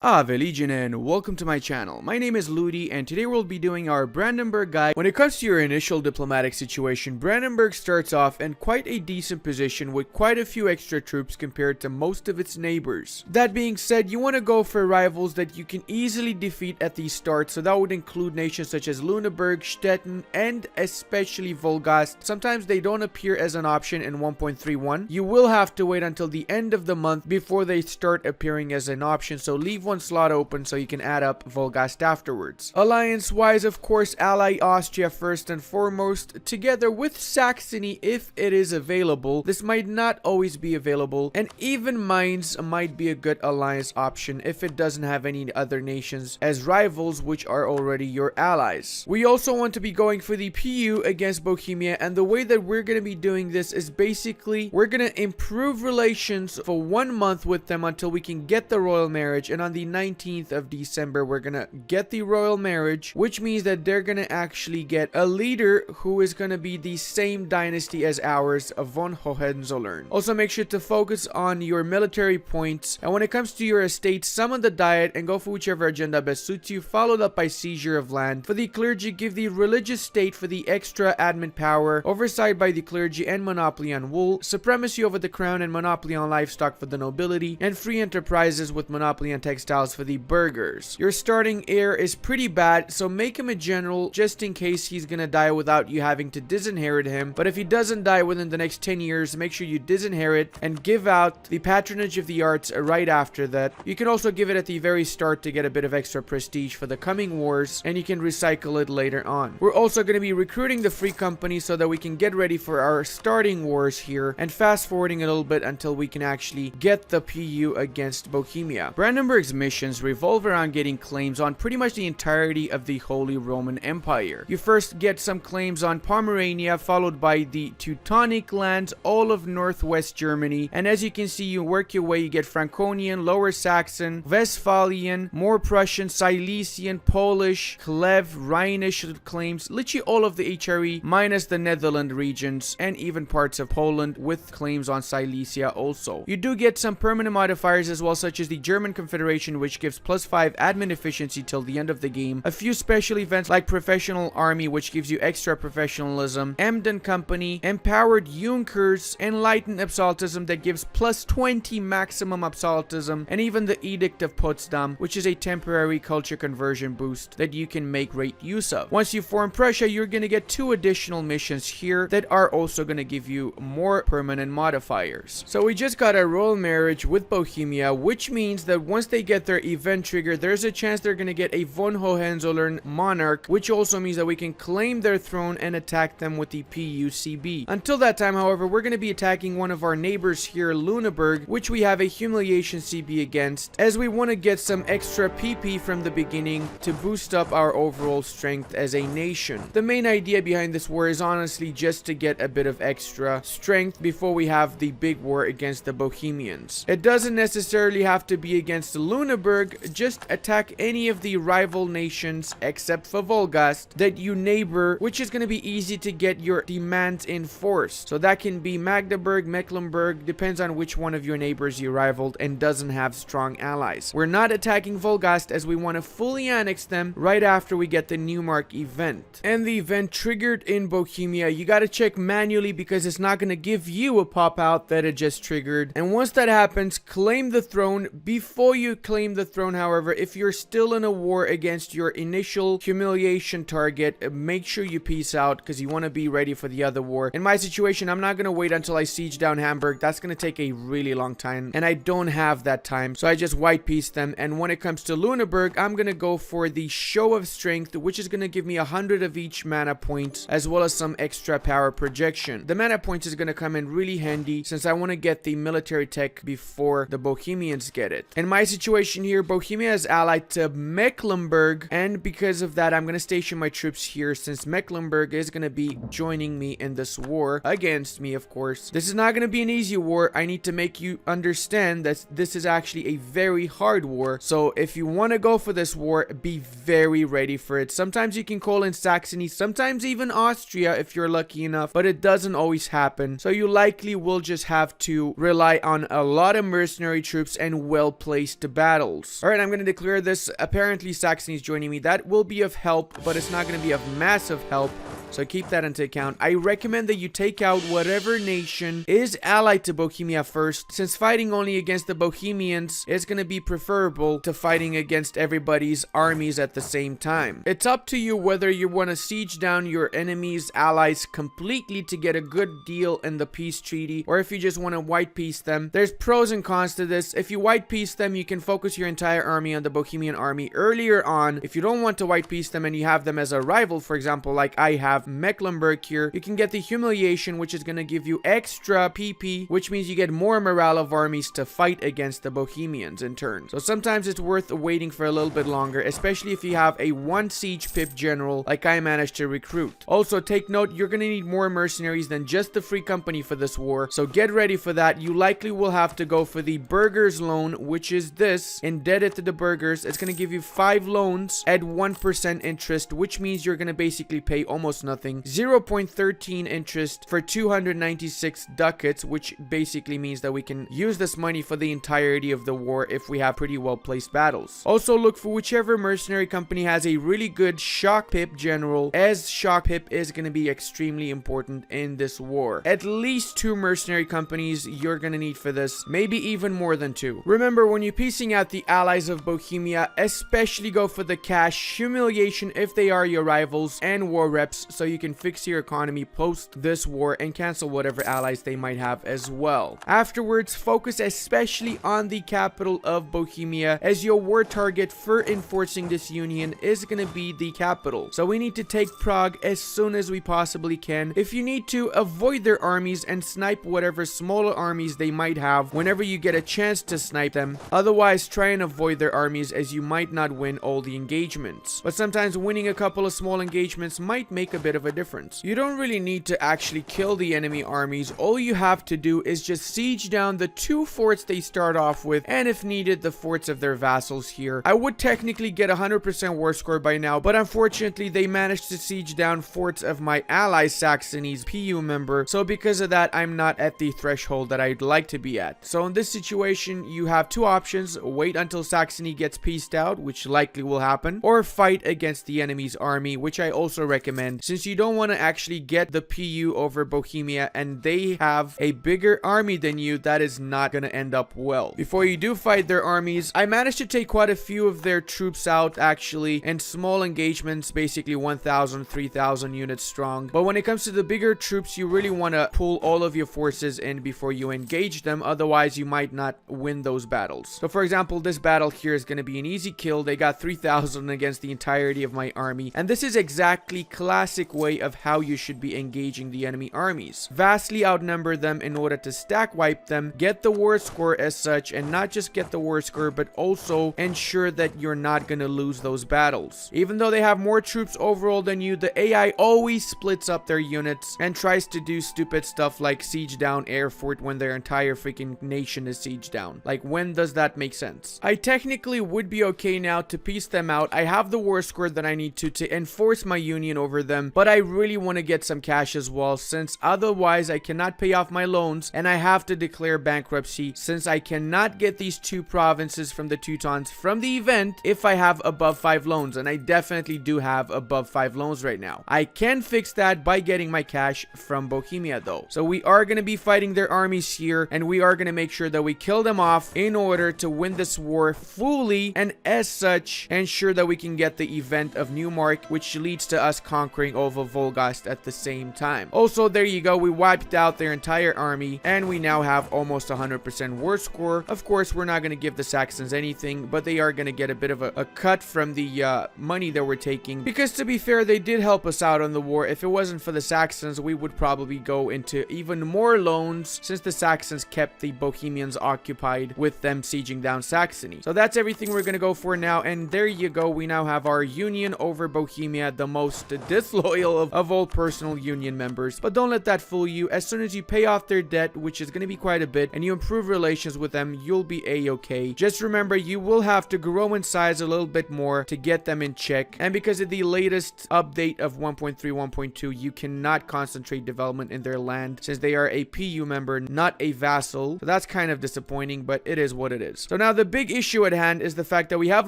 Ave Legion and welcome to my channel. My name is Ludi and today we'll be doing our Brandenburg guide. When it comes to your initial diplomatic situation, Brandenburg starts off in quite a decent position with quite a few extra troops compared to most of its neighbors. That being said, you want to go for rivals that you can easily defeat at the start, so that would include nations such as Lüneburg, Stettin, and especially Vulgast. Sometimes they don't appear as an option in 1.31. You will have to wait until the end of the month before they start appearing as an option, so leave one slot open so you can add up Vulgast afterwards. Alliance wise, of course, ally Austria first and foremost, together with Saxony if it is available. This might not always be available, and even Mainz might be a good alliance option if it doesn't have any other nations as rivals which are already your allies. We also want to be going for the PU against Bohemia, and the way that we're going to be doing this is basically we're going to improve relations for 1 month with them until we can get the royal marriage, and on the 19th of December we're gonna get the royal marriage, which means that they're gonna actually get a leader who is gonna be the same dynasty as ours, von Hohenzollern. Also make sure to focus on your military points, and when it comes to your estate, summon the diet and go for whichever agenda best suits you, followed up by seizure of land. For the clergy, give the religious state for the extra admin power, oversight by the clergy and monopoly on wool, supremacy over the crown and monopoly on livestock for the nobility, and free enterprises with monopoly on textiles for the burghers. Your starting heir is pretty bad, so make him a general just in case he's gonna die without you having to disinherit him. But if he doesn't die within the next 10 years, make sure you disinherit and give out the patronage of the arts right after that. You can also give it at the very start to get a bit of extra prestige for the coming wars, and you can recycle it later on. We're also going to be recruiting the free company so that we can get ready for our starting wars here, and fast forwarding a little bit until we can actually get the PU against Bohemia. Brandenburg's missions revolve around getting claims on pretty much the entirety of the Holy Roman Empire. You first get some claims on Pomerania, followed by the Teutonic lands, all of northwest Germany, and as you can see, you work your way, you get Franconian, Lower Saxon, Westphalian, more Prussian, Silesian, Polish, Clev, Rhinish claims, literally all of the HRE minus the Netherlands regions, and even parts of Poland with claims on Silesia also. You do get some permanent modifiers as well, such as the German Confederation, which gives +5 admin efficiency till the end of the game. A few special events like Professional Army, which gives you extra professionalism. Emden Company, Empowered Junkers, Enlightened Absolutism that gives +20 maximum absolutism, and even the Edict of Potsdam, which is a temporary culture conversion boost that you can make great use of. Once you form Prussia, you're going to get 2 additional missions here that are also going to give you more permanent modifiers. So we just got a royal marriage with Bohemia, which means that once they get their event trigger, there's a chance they're going to get a von Hohenzollern monarch, which also means that we can claim their throne and attack them with the PUCB. Until that time, however, we're going to be attacking one of our neighbors here, Lüneburg, which we have a humiliation CB against, as we want to get some extra PP from the beginning to boost up our overall strength as a nation. The main idea behind this war is honestly just to get a bit of extra strength before we have the big war against the Bohemians. It doesn't necessarily have to be against Lüneburg, just attack any of the rival nations except for Vulgast that you neighbor, which is going to be easy to get your demands enforced. So that can be Magdeburg, Mecklenburg, depends on which one of your neighbors you rivaled and doesn't have strong allies. We're not attacking Vulgast as we want to fully annex them right after we get the Neumark event. And the event triggered in Bohemia, you got to check manually because it's not going to give you a pop out that it just triggered. And once that happens, claim the throne. Before you claim the throne, however, if you're still in a war against your initial humiliation target, make sure you peace out because you want to be ready for the other war. In my situation, I'm not going to wait until I siege down Hamburg. That's going to take a really long time, and I don't have that time, so I just white peace them. And when it comes to Lüneburg, I'm going to go for the show of strength, which is going to give me 100 of each mana points as well as some extra power projection. The mana points is going to come in really handy since I want to get the military tech before the Bohemians get it. In my situation here, Bohemia is allied to Mecklenburg, and because of that, I'm going to station my troops here since Mecklenburg is going to be joining me in this war against me, of course. This is not going to be an easy war. I need to make you understand that this is actually a very hard war. So if you want to go for this war, be very ready for it. Sometimes you can call in Saxony, sometimes even Austria if you're lucky enough, but it doesn't always happen. So you likely will just have to rely on a lot of mercenary troops and well-placed battle. battles. Alright, I'm gonna declare this. Apparently Saxony's joining me. That will be of help, but it's not gonna be of massive help. So keep that into account. I recommend that you take out whatever nation is allied to Bohemia first, since fighting only against the Bohemians is going to be preferable to fighting against everybody's armies at the same time. It's up to you whether you want to siege down your enemy's allies completely to get a good deal in the peace treaty, or if you just want to white peace them. There's pros and cons to this. If you white peace them, you can focus your entire army on the Bohemian army earlier on. If you don't want to white peace them and you have them as a rival, for example, like I have Mecklenburg here, you can get the humiliation, which is going to give you extra PP, which means you get more morale of armies to fight against the Bohemians in turn. So sometimes it's worth waiting for a little bit longer, especially if you have a 1 siege pip general like I managed to recruit. Also take note, you're going to need more mercenaries than just the free company for this war, so get ready for that. You likely will have to go for the burghers loan, which is this, indebted to the burghers. It's going to give you 5 loans at 1% interest, which means you're going to basically pay almost nothing. 0.13 interest for 296 ducats, which basically means that we can use this money for the entirety of the war if we have pretty well placed battles. Also look for whichever mercenary company has a really good shock pip general, as shock pip is going to be extremely important in this war. At least 2 mercenary companies you're going to need for this, maybe even more than 2. Remember, when you're piecing out the allies of Bohemia, especially go for the cash humiliation if they are your rivals and war reps, so you can fix your economy post this war and cancel whatever allies they might have as well. Afterwards, focus especially on the capital of Bohemia, as your war target for enforcing this union is going to be the capital. So we need to take Prague as soon as we possibly can. If you need to, avoid their armies and snipe whatever smaller armies they might have whenever you get a chance to snipe them. Otherwise, try and avoid their armies, as you might not win all the engagements. But sometimes winning a couple of small engagements might make a bit of a difference. You don't really need to actually kill the enemy armies. All you have to do is just siege down the 2 forts they start off with, and if needed, the forts of their vassals here. I would technically get 100% war score by now, but unfortunately they managed to siege down forts of my ally Saxony's PU member, so because of that I'm not at the threshold that I'd like to be at. So in this situation you have 2 options: wait until Saxony gets pieced out, which likely will happen, or fight against the enemy's army, which I also recommend, since you don't want to actually get the PU over Bohemia and they have a bigger army than you. That is not going to end up well. Before you do fight their armies, I managed to take quite a few of their troops out actually in small engagements, basically 1,000, 3,000 units strong. But when it comes to the bigger troops, you really want to pull all of your forces in before you engage them, otherwise you might not win those battles. So for example, this battle here is going to be an easy kill. They got 3,000 against the entirety of my army, and this is exactly classic way of how you should be engaging the enemy armies. Vastly outnumber them in order to stack wipe them, get the war score as such, and not just get the war score, but also ensure that you're not going to lose those battles. Even though they have more troops overall than you, the AI always splits up their units and tries to do stupid stuff like siege down air fort when their entire freaking nation is siege down. Like, when does that make sense? I technically would be okay now to piece them out. I have the war score that I need to enforce my union over them, but I really want to get some cash as well, since otherwise I cannot pay off my loans and I have to declare bankruptcy, since I cannot get these 2 provinces from the Teutons from the event if I have above 5 loans, and I definitely do have above 5 loans right now. I can fix that by getting my cash from Bohemia though. So we are going to be fighting their armies here, and we are going to make sure that we kill them off in order to win this war fully, and as such ensure that we can get the event of Newmark, which leads to us conquering over Vulgast at the same time. Also, there you go, we wiped out their entire army and we now have almost 100% war score. Of course, we're not going to give the Saxons anything, but they are going to get a bit of a cut from the money that we're taking, because to be fair, they did help us out on the war. If it wasn't for the Saxons, we would probably go into even more loans, since the Saxons kept the Bohemians occupied with them sieging down Saxony. So that's everything we're going to go for now, and there you go, we now have our union over Bohemia, the most disloyal loyal of all personal union members. But don't let that fool you. As soon as you pay off their debt, which is going to be quite a bit, and you improve relations with them, you'll be a-okay. Just remember, you will have to grow in size a little bit more to get them in check. And because of the latest update of 1.3, 1.2, you cannot concentrate development in their land since they are a PU member, not a vassal. So that's kind of disappointing, but it is what it is. So now the big issue at hand is the fact that we have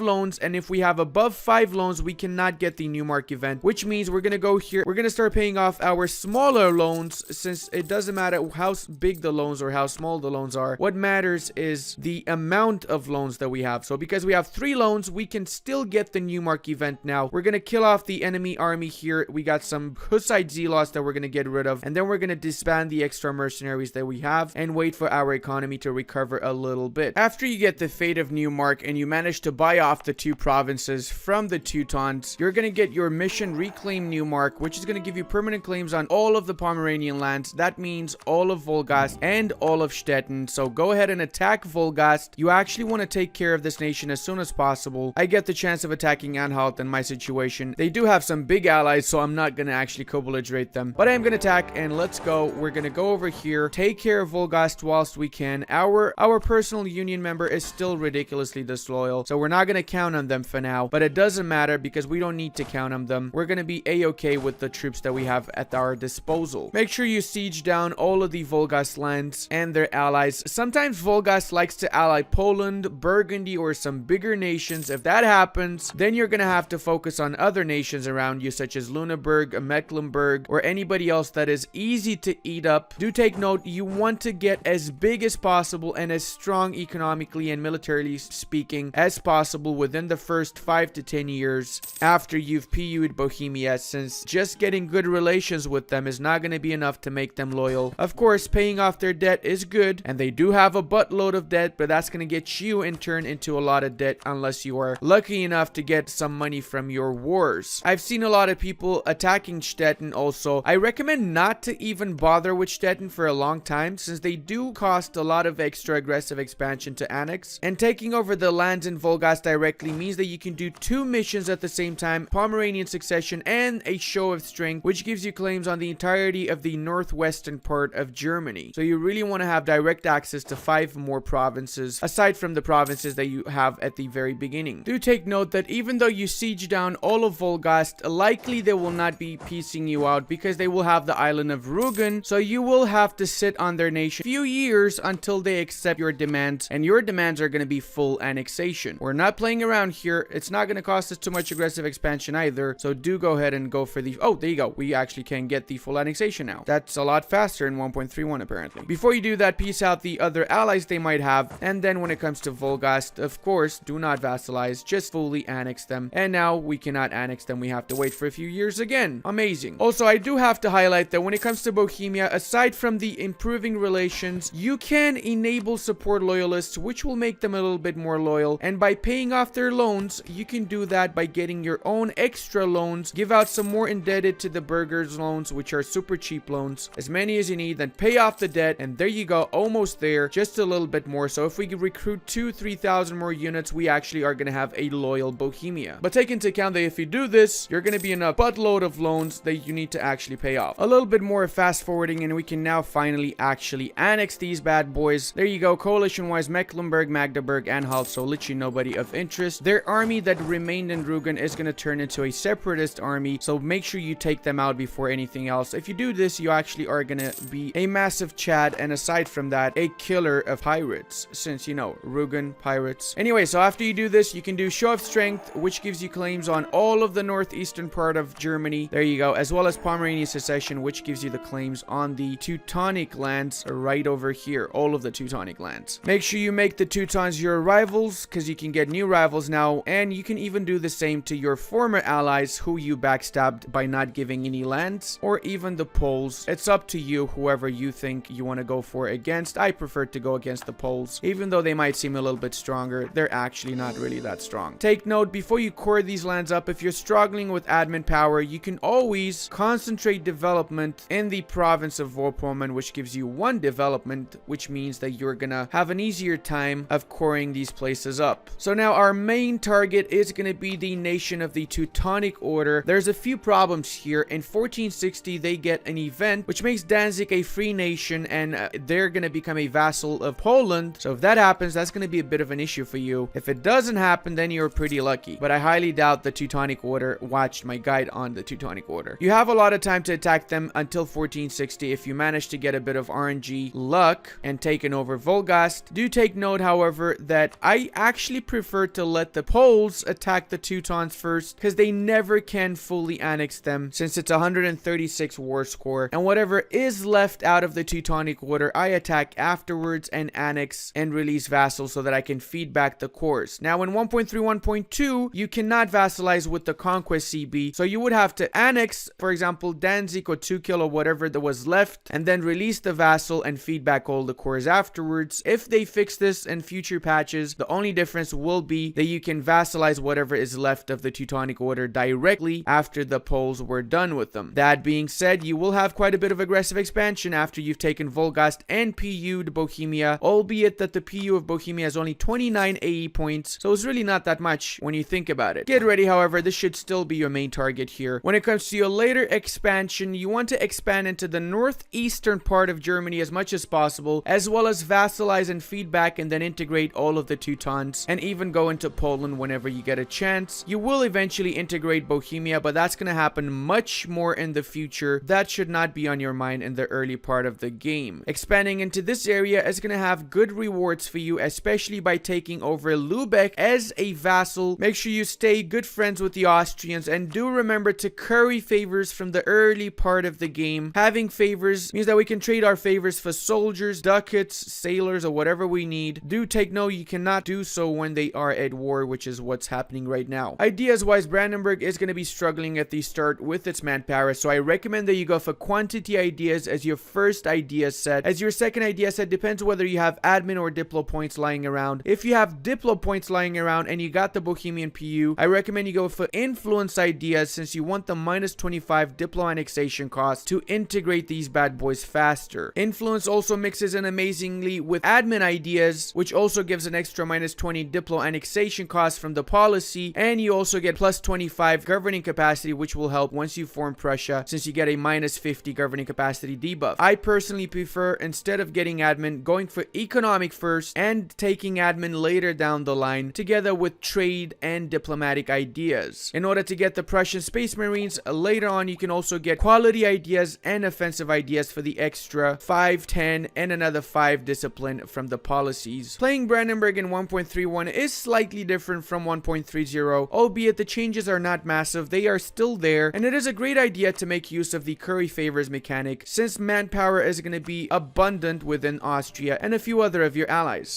loans, and if we have above 5 loans, we cannot get the new mark event, which means we're going to go here. We're going to start paying off our smaller loans, since it doesn't matter how big the loans or how small the loans are. What matters is the amount of loans that we have. So because we have 3 loans, we can still get the new mark event now. We're going to kill off the enemy army here. We got some Hussite zealots that we're going to get rid of, and then we're going to disband the extra mercenaries that we have and wait for our economy to recover a little bit. After you get the fate of Newmark and you manage to buy off the 2 provinces from the Teutons, you're going to get your mission Reclaim Newmark, which is going to give you permanent claims on all of the Pomeranian lands. That means all of Vulgast and all of Stettin. So go ahead and attack Vulgast. You actually want to take care of this nation as soon as possible. I get the chance of attacking Anhalt in my situation. They do have some big allies, so I'm not going to actually co-belligerate them, but I am going to attack, and let's go. We're going to go over here, take care of Vulgast whilst we can. Our personal union member is still ridiculously disloyal, so we're not going to count on them for now, but it doesn't matter because we don't need to count on them. We're going to be a-okay with the troops that we have at our disposal. Make sure you siege down all of the Vulgast lands and their allies. Sometimes Vulgast likes to ally Poland, Burgundy, or some bigger nations. If that happens, then you're going to have to focus on other nations around you, such as Lüneburg, Mecklenburg, or anybody else that is easy to eat up. Do take note, you want to get as big as possible and as strong economically and militarily speaking as possible within the first 5 to 10 years after you've PU'd Bohemia, since just getting good relations with them is not going to be enough to make them loyal. Of course, paying off their debt is good, and they do have a buttload of debt, but that's going to get you in turn into a lot of debt unless you are lucky enough to get some money from your wars. I've seen a lot of people attacking Stettin also. I recommend not to even bother with Stettin for a long time, since they do cost a lot of extra aggressive expansion to annex, and taking over the lands in Vulgast directly means that you can do 2 missions at the same time, Pomeranian succession and a show of strength, which gives you claims on the entirety of the northwestern part of Germany. So you really want to have direct access to 5 more provinces aside from the provinces that you have at the very beginning. Do take note that even though you siege down all of Vulgast, likely they will not be piecing you out because they will have the island of Rügen, so you will have to sit on their nation a few years until they accept your demands, and your demands are going to be full annexation. We're not playing around here. It's not going to cost us too much aggressive expansion either, so do go ahead and go for the... Oh, there you go. We actually can get the full annexation now. That's a lot faster in 1.31 apparently. Before you do that, piece out the other allies they might have, and then when it comes to Vulgast, of course, do not vassalize, just fully annex them. And now we cannot annex them. We have to wait for a few years again. Amazing. Also, I do have to highlight that when it comes to Bohemia, aside from the improving relations, you can enable support loyalists, which will make them a little bit more loyal, and by paying off their loans, you can do that by getting your own extra loans. Give out some more indebted to the burghers loans, which are super cheap loans, as many as you need, then pay off the debt, and there you go, almost there, just a little bit more. So if we recruit 2,000-3,000 more units, we actually are going to have a loyal Bohemia. But take into account that if you do this, you're going to be in a buttload of loans that you need to actually pay off. A little bit more fast forwarding, and we can now finally actually annex these bad boys. There you go, coalition wise, Mecklenburg, Magdeburg, Anhalt, so literally nobody of interest. Their army that remained in Rügen is going to turn into a separatist army, so make sure you take them out before anything else. If you do this, you actually are going to be a massive Chad, and aside from that, a killer of pirates, since, you know, Rügen, pirates. Anyway, so after you do this, you can do show of strength, which gives you claims on all of the northeastern part of Germany. There you go, as well as Pomeranian secession, which gives you the claims on the Teutonic lands right over here, all of the Teutonic lands. Make sure you make the Teutons your rivals, because you can get new rivals now, and you can even do the same to your former allies who you backstabbed by not giving any lands, or even the Poles. It's up to you, whoever you think you want to go for against. I prefer to go against the Poles, even though they might seem a little bit stronger. They're actually not really that strong. Take note, before you core these lands up, if you're struggling with admin power, you can always concentrate development in the province of Vorpommern, which gives you 1 development, which means that you're gonna have an easier time of coring these places up. So now our main target is gonna be the nation of the Teutonic Order. There's a few problems here. In 1460, they get an event which makes Danzig a free nation, and they're gonna become a vassal of Poland. So if that happens, that's gonna be a bit of an issue for you. If it doesn't happen, then you're pretty lucky. But I highly doubt the Teutonic Order watched my guide on the Teutonic Order. You have a lot of time to attack them until 1460 if you manage to get a bit of RNG luck and taken over Vulgast. Do take note, however, that I actually prefer to let the Poles attack the Teutons first, because they never can fully annex them since it's 136 war score, and whatever is left out of the Teutonic Order I attack afterwards and annex and release vassals so that I can feed back the cores. Now in 1.3.1.2 you cannot vassalize with the Conquest CB, so you would have to annex, for example, Danzig or Tukil or whatever that was left, and then release the vassal and feed back all the cores afterwards. If they fix this in future patches, the only difference will be that you can vassalize whatever is left of the Teutonic Order directly after the Poles were done with them. That being said, you will have quite a bit of aggressive expansion after you've taken Vulgast and PU'd Bohemia, albeit that the PU of Bohemia has only 29 AE points, so it's really not that much when you think about it. Get ready, however, this should still be your main target here. When it comes to your later expansion, you want to expand into the northeastern part of Germany as much as possible, as well as vassalize and feed back and then integrate all of the Teutons, and even go into Poland whenever you get a chance. You will eventually integrate Bohemia, but that's going to happen much more in the future. That should not be on your mind in the early part of the game. Expanding into this area is going to have good rewards for you, especially by taking over Lübeck as a vassal. Make sure you stay good friends with the Austrians, and do remember to curry favors from the early part of the game. Having favors means that we can trade our favors for soldiers, ducats, sailors, or whatever we need. Do take note, you cannot do so when they are at war, which is what's happening right now. Ideas wise, Brandenburg is going to be struggling at the start with its manpower, so I recommend that you go for quantity ideas as your first idea set. As your second idea set, depends whether you have admin or diplo points lying around. If you have diplo points lying around and you got the Bohemian PU, I recommend you go for influence ideas, since you want the minus 25 diplo annexation cost to integrate these bad boys faster. Influence also mixes in amazingly with admin ideas, which also gives an extra minus 20 diplo annexation cost from the policy, and you also get plus 25 governing capacity, which will help once you form Prussia, since you get a minus 50 governing capacity debuff. I personally prefer, instead of getting admin, going for economic first and taking admin later down the line, together with trade and diplomatic ideas. In order to get the Prussian Space Marines later on, you can also get quality ideas and offensive ideas for the extra 5, 10, and another 5 discipline from the policies. Playing Brandenburg in 1.31 is slightly different from 1.30, albeit the changes are not massive, they are still there, and it is a great idea to make use of the curry favors mechanic, since manpower is going to be abundant within Austria and a few other of your allies.